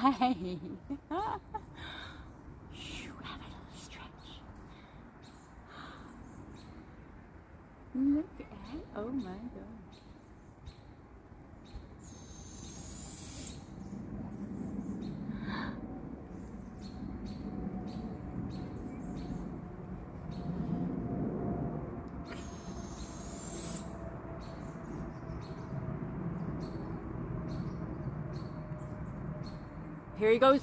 Shoo, have a little stretch. Look at, oh my God. Here he goes.